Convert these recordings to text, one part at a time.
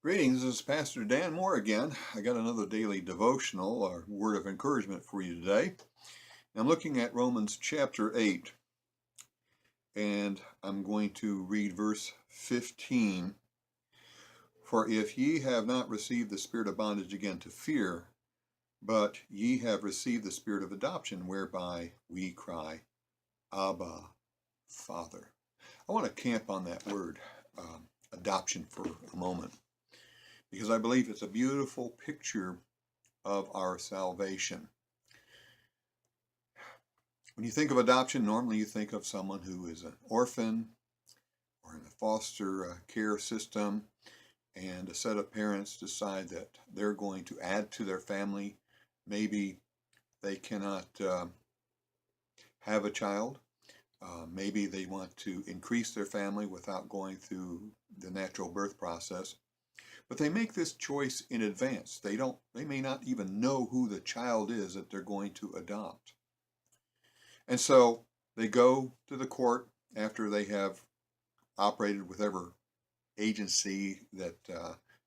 Greetings, this is Pastor Dan Moore again. I got another daily devotional or word of encouragement for you today. I'm looking at Romans chapter 8, and I'm going to read verse 15. For if ye have not received the spirit of bondage again to fear, but ye have received the spirit of adoption, whereby we cry, Abba, Father. I want to camp on that word, adoption, for a moment, because I believe it's a beautiful picture of our salvation. When you think of adoption, normally you think of someone who is an orphan or in a foster care system, and a set of parents decide that they're going to add to their family. Maybe they cannot have a child. Maybe they want to increase their family without going through the natural birth process. But they make this choice in advance. They may not even know who the child is that they're going to adopt. And so they go to the court after they have operated with whatever agency that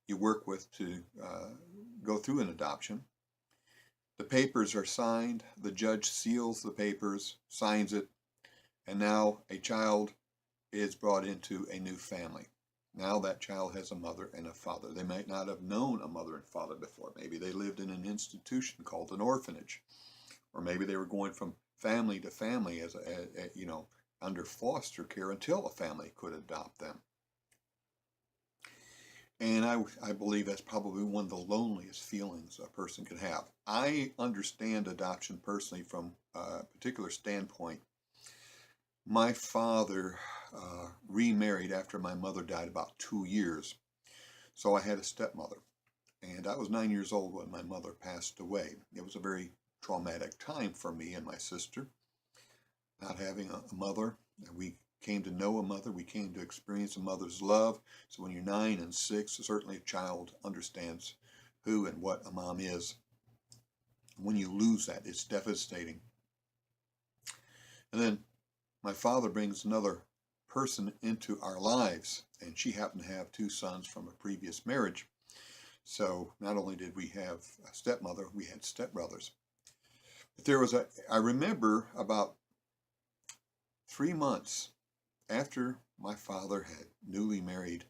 you work with to go through an adoption. The papers are signed, the judge seals the papers, signs it, and now a child is brought into a new family. Now that child has a mother and a father. They might not have known a mother and father before. Maybe they lived in an institution called an orphanage, or maybe they were going from family to family as under foster care until a family could adopt them. And I believe that's probably one of the loneliest feelings a person could have. I understand adoption personally from a particular standpoint. My father remarried after my mother died about 2 years. So I had a stepmother. And I was 9 years old when my mother passed away. It was a very traumatic time for me and my sister, not having a mother. We came to know a mother. We came to experience a mother's love. So when you're 9 and 6, certainly a child understands who and what a mom is. When you lose that, it's devastating. And then my father brings another person into our lives, and she happened to have 2 sons from a previous marriage. So not only did we have a stepmother, we had stepbrothers. But I remember about 3 months after my father had newly married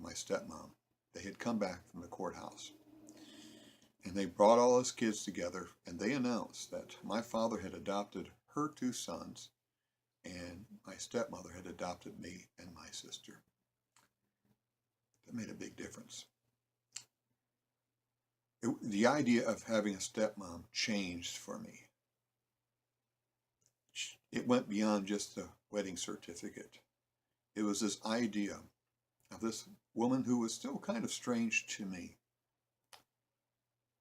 my stepmom, they had come back from the courthouse. And they brought all his kids together, and they announced that my father had adopted her 2 sons, and my stepmother had adopted me and my sister. That made a big difference. The idea of having a stepmom changed for me. It went beyond just the wedding certificate. It was this idea of this woman who was still kind of strange to me,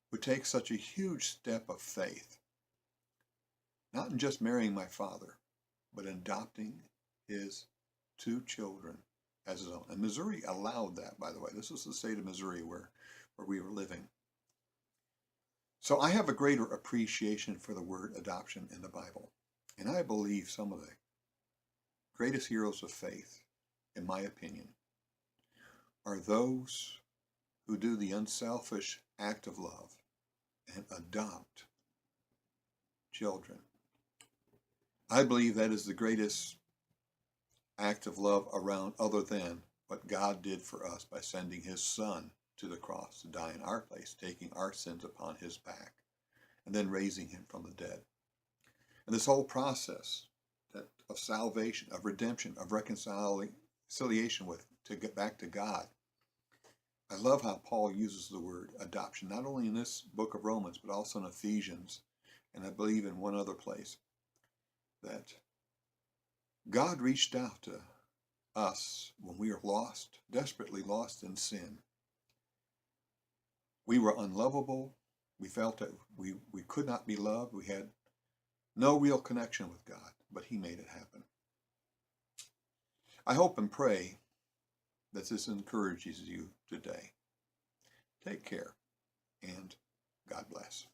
would take such a huge step of faith, not in just marrying my father, but in adopting his 2 children as his own. And Missouri allowed that, by the way. This was the state of Missouri where we were living. So I have a greater appreciation for the word adoption in the Bible. And I believe some of the greatest heroes of faith, in my opinion, are those who do the unselfish act of love and adopt children. I believe that is the greatest act of love around, other than what God did for us by sending his son to the cross to die in our place, taking our sins upon his back, and then raising him from the dead. And this whole process of salvation, of redemption, of reconciliation to get back to God. I love how Paul uses the word adoption, not only in this book of Romans, but also in Ephesians, and I believe in one other place, that God reached out to us when we were lost, desperately lost in sin. We were unlovable. We felt that we could not be loved. We had no real connection with God, but he made it happen. I hope and pray that this encourages you today. Take care, and God bless.